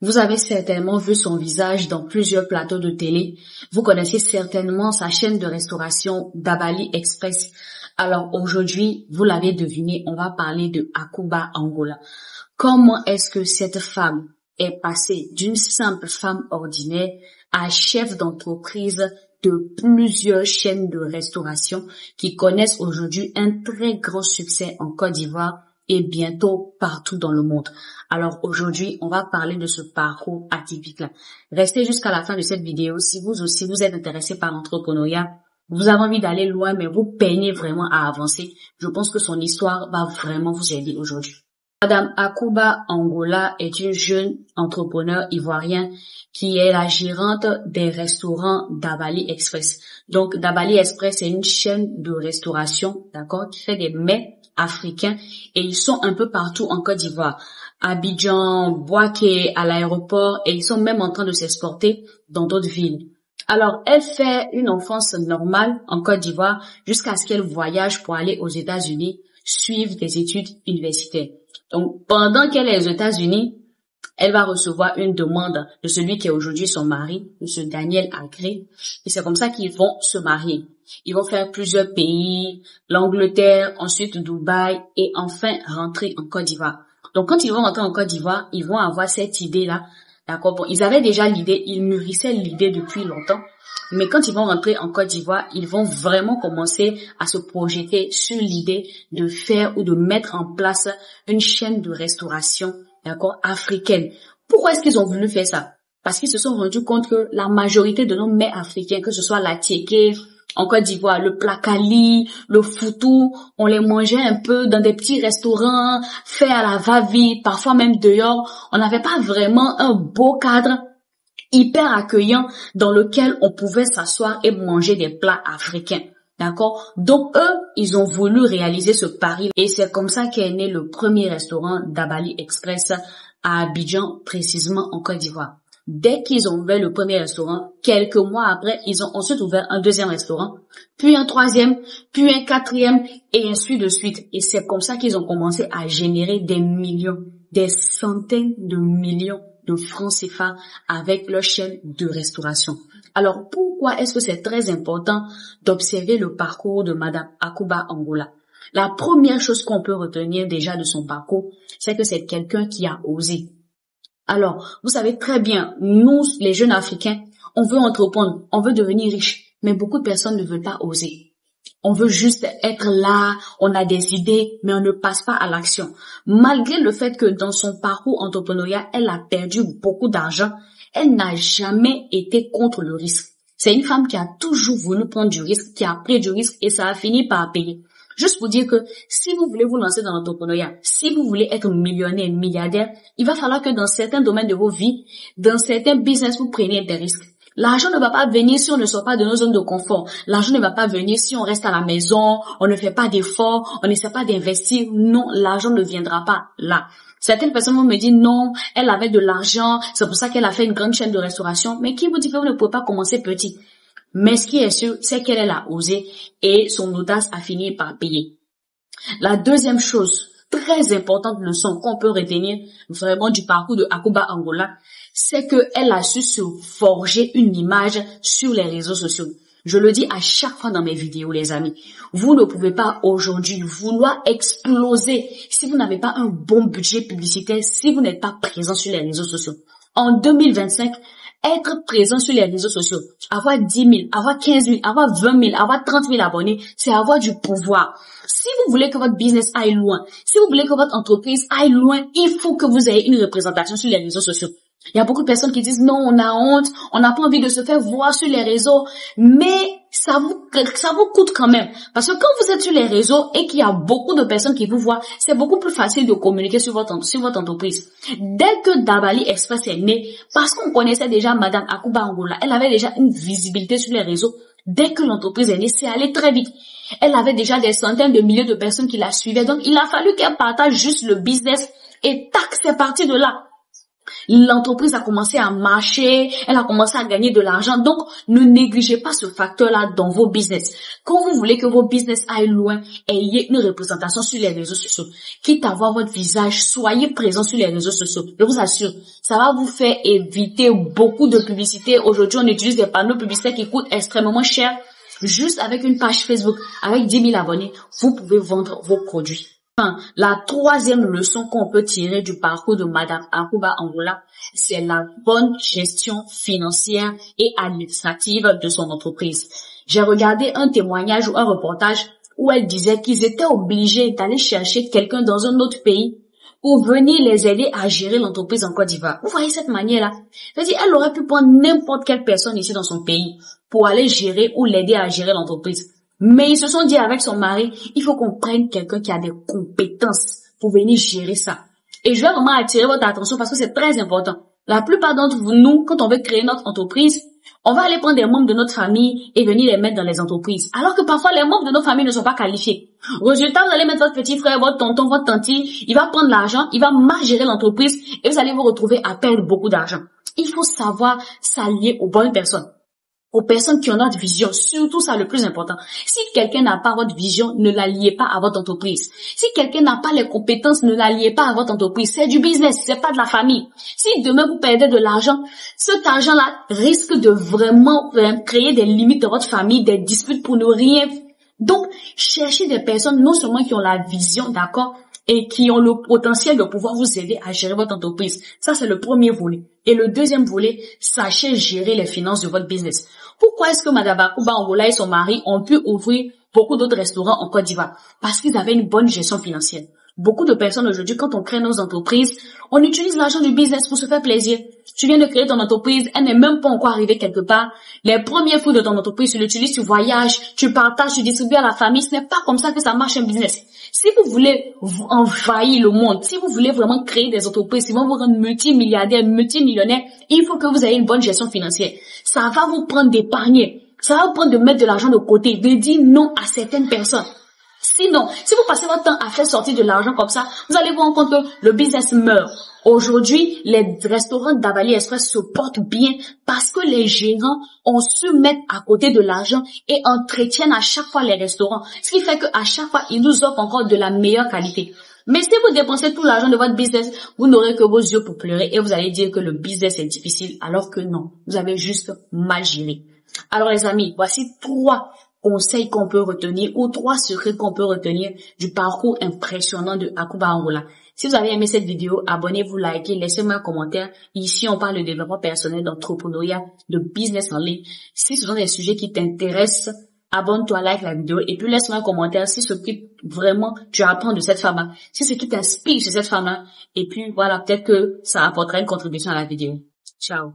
Vous avez certainement vu son visage dans plusieurs plateaux de télé. Vous connaissez certainement sa chaîne de restauration Dabali Express. Alors aujourd'hui, vous l'avez deviné, on va parler de Akuba Angola. Comment est-ce que cette femme est passée d'une simple femme ordinaire à chef d'entreprise de plusieurs chaînes de restauration qui connaissent aujourd'hui un très grand succès en Côte d'Ivoire et bientôt partout dans le monde. Alors aujourd'hui, on va parler de ce parcours atypique-là. Restez jusqu'à la fin de cette vidéo si vous aussi vous êtes intéressé par l'entrepreneuriat. Vous avez envie d'aller loin, mais vous peinez vraiment à avancer. Je pense que son histoire va vraiment vous aider aujourd'hui. Madame Akuba Angola est une jeune entrepreneur ivoirienne qui est la gérante des restaurants Dabali Express. Donc, Dabali Express, c'est une chaîne de restauration, d'accord, qui fait des mets africains et ils sont un peu partout en Côte d'Ivoire. Abidjan, Bouaké, à l'aéroport et ils sont même en train de s'exporter dans d'autres villes. Alors, elle fait une enfance normale en Côte d'Ivoire jusqu'à ce qu'elle voyage pour aller aux États-Unis suivre des études universitaires. Donc, pendant qu'elle est aux États-Unis, elle va recevoir une demande de celui qui est aujourd'hui son mari, M. Daniel Agré. Et c'est comme ça qu'ils vont se marier. Ils vont faire plusieurs pays, l'Angleterre, ensuite Dubaï et enfin rentrer en Côte d'Ivoire. Donc, quand ils vont rentrer en Côte d'Ivoire, ils vont avoir cette idée-là. D'accord? Bon, ils avaient déjà l'idée, ils mûrissaient l'idée depuis longtemps. Mais quand ils vont rentrer en Côte d'Ivoire, ils vont vraiment commencer à se projeter sur l'idée de faire ou de mettre en place une chaîne de restauration, d'accord, africaine. Pourquoi est-ce qu'ils ont voulu faire ça? Parce qu'ils se sont rendus compte que la majorité de nos mets africains, que ce soit la tiéké, en Côte d'Ivoire, le plakali, le foutou, on les mangeait un peu dans des petits restaurants, faits à la va-vite, parfois même dehors. On n'avait pas vraiment un beau cadre hyper accueillant dans lequel on pouvait s'asseoir et manger des plats africains. D'accord? Donc eux, ils ont voulu réaliser ce pari et c'est comme ça qu'est né le premier restaurant Dabali Express à Abidjan, précisément en Côte d'Ivoire. Dès qu'ils ont ouvert le premier restaurant, quelques mois après, ils ont ensuite ouvert un deuxième restaurant, puis un troisième, puis un quatrième et ainsi de suite. Et c'est comme ça qu'ils ont commencé à générer des millions, des centaines de millions de francs CFA avec leur chaîne de restauration. Alors, pourquoi est-ce que c'est très important d'observer le parcours de Madame Akuba Angola? La première chose qu'on peut retenir déjà de son parcours, c'est que c'est quelqu'un qui a osé. Alors, vous savez très bien, nous, les jeunes Africains, on veut entreprendre, on veut devenir riche, mais beaucoup de personnes ne veulent pas oser. On veut juste être là, on a des idées, mais on ne passe pas à l'action. Malgré le fait que dans son parcours entrepreneurial, elle a perdu beaucoup d'argent, elle n'a jamais été contre le risque. C'est une femme qui a toujours voulu prendre du risque, qui a pris du risque et ça a fini par payer. Juste pour dire que si vous voulez vous lancer dans l'entrepreneuriat, si vous voulez être millionnaire, milliardaire, il va falloir que dans certains domaines de vos vies, dans certains business, vous preniez des risques. L'argent ne va pas venir si on ne sort pas de nos zones de confort. L'argent ne va pas venir si on reste à la maison, on ne fait pas d'efforts, on n'essaie pas d'investir. Non, l'argent ne viendra pas là. Certaines personnes vont me dire non, elle avait de l'argent, c'est pour ça qu'elle a fait une grande chaîne de restauration. Mais qui vous dit que vous ne pouvez pas commencer petit? Mais ce qui est sûr, c'est qu'elle a osé et son audace a fini par payer. La deuxième chose, très importante leçon qu'on peut retenir vraiment du parcours de Akuba Angola, c'est qu'elle a su se forger une image sur les réseaux sociaux. Je le dis à chaque fois dans mes vidéos, les amis. Vous ne pouvez pas aujourd'hui vouloir exploser si vous n'avez pas un bon budget publicitaire, si vous n'êtes pas présent sur les réseaux sociaux. En 2025, être présent sur les réseaux sociaux, avoir 10 000, avoir 15 000, avoir 20 000, avoir 30 000 abonnés, c'est avoir du pouvoir. Si vous voulez que votre business aille loin, si vous voulez que votre entreprise aille loin, il faut que vous ayez une représentation sur les réseaux sociaux. Il y a beaucoup de personnes qui disent non, on a honte, on n'a pas envie de se faire voir sur les réseaux, mais ça vous coûte quand même. Parce que quand vous êtes sur les réseaux et qu'il y a beaucoup de personnes qui vous voient, c'est beaucoup plus facile de communiquer sur votre entreprise. Dès que Dabali Express est né, parce qu'on connaissait déjà Madame Akuba Angola, elle avait déjà une visibilité sur les réseaux. Dès que l'entreprise est née, c'est allé très vite. Elle avait déjà des centaines de milliers de personnes qui la suivaient. Donc, il a fallu qu'elle partage juste le business et tac, c'est parti de là. L'entreprise a commencé à marcher, elle a commencé à gagner de l'argent. Donc, ne négligez pas ce facteur-là dans vos business. Quand vous voulez que vos business aillent loin, ayez une représentation sur les réseaux sociaux. Quitte à voir votre visage, soyez présent sur les réseaux sociaux. Je vous assure, ça va vous faire éviter beaucoup de publicité. Aujourd'hui, on utilise des panneaux publicitaires qui coûtent extrêmement cher. Juste avec une page Facebook, avec 10 000 abonnés, vous pouvez vendre vos produits. La troisième leçon qu'on peut tirer du parcours de Madame Akuba Angola, c'est la bonne gestion financière et administrative de son entreprise. J'ai regardé un témoignage ou un reportage où elle disait qu'ils étaient obligés d'aller chercher quelqu'un dans un autre pays pour venir les aider à gérer l'entreprise en Côte d'Ivoire. Vous voyez cette manière-là? C'est-à-dire, elle aurait pu prendre n'importe quelle personne ici dans son pays pour aller gérer ou l'aider à gérer l'entreprise. Mais ils se sont dit avec son mari, il faut qu'on prenne quelqu'un qui a des compétences pour venir gérer ça. Et je vais vraiment attirer votre attention parce que c'est très important. La plupart d'entre nous, quand on veut créer notre entreprise, on va aller prendre des membres de notre famille et venir les mettre dans les entreprises. Alors que parfois, les membres de nos familles ne sont pas qualifiés. Résultat, vous allez mettre votre petit frère, votre tonton, votre tante, il va prendre l'argent, il va mal gérer l'entreprise et vous allez vous retrouver à perdre beaucoup d'argent. Il faut savoir s'allier aux bonnes personnes. Aux personnes qui ont notre vision, surtout ça le plus important. Si quelqu'un n'a pas votre vision, ne l'alliez pas à votre entreprise. Si quelqu'un n'a pas les compétences, ne l'alliez pas à votre entreprise. C'est du business, c'est pas de la famille. Si demain vous perdez de l'argent, cet argent-là risque de vraiment créer des limites dans votre famille, des disputes pour ne rien. Donc, cherchez des personnes non seulement qui ont la vision, d'accord, et qui ont le potentiel de pouvoir vous aider à gérer votre entreprise. Ça, c'est le premier volet. Et le deuxième volet, sachez gérer les finances de votre business. Pourquoi est-ce que Madame Akuba Angola et son mari ont pu ouvrir beaucoup d'autres restaurants en Côte d'Ivoire? Parce qu'ils avaient une bonne gestion financière. Beaucoup de personnes aujourd'hui, quand on crée nos entreprises, on utilise l'argent du business pour se faire plaisir. Tu viens de créer ton entreprise, elle n'est même pas encore arrivée quelque part. Les premiers fruits de ton entreprise, tu l'utilises, tu voyages, tu partages, tu distribues à la famille. Ce n'est pas comme ça que ça marche un business. Si vous voulez envahir le monde, si vous voulez vraiment créer des entreprises qui vont vous rendre multimilliardaire, multimillionnaire, il faut que vous ayez une bonne gestion financière. Ça va vous prendre d'épargner. Ça va vous prendre de mettre de l'argent de côté, de dire non à certaines personnes. Sinon, si vous passez votre temps à faire sortir de l'argent comme ça, vous allez vous rendre compte que le business meurt. Aujourd'hui, les restaurants d'Abali Express se portent bien parce que les gérants ont su mettre à côté de l'argent et entretiennent à chaque fois les restaurants. Ce qui fait qu'à chaque fois, ils nous offrent encore de la meilleure qualité. Mais si vous dépensez tout l'argent de votre business, vous n'aurez que vos yeux pour pleurer et vous allez dire que le business est difficile alors que non, vous avez juste mal géré. Alors les amis, voici 3 conseils qu'on peut retenir ou 3 secrets qu'on peut retenir du parcours impressionnant de Akuba Angola. Si vous avez aimé cette vidéo, abonnez-vous, likez, laissez-moi un commentaire. Ici, on parle de développement personnel, d'entrepreneuriat, de business en ligne. Si ce sont des sujets qui t'intéressent, abonne-toi, like la vidéo et puis laisse-moi un commentaire si ce qui vraiment tu apprends de cette femme-là, si ce qui t'inspire chez cette femme-là. Et puis voilà, peut-être que ça apportera une contribution à la vidéo. Ciao.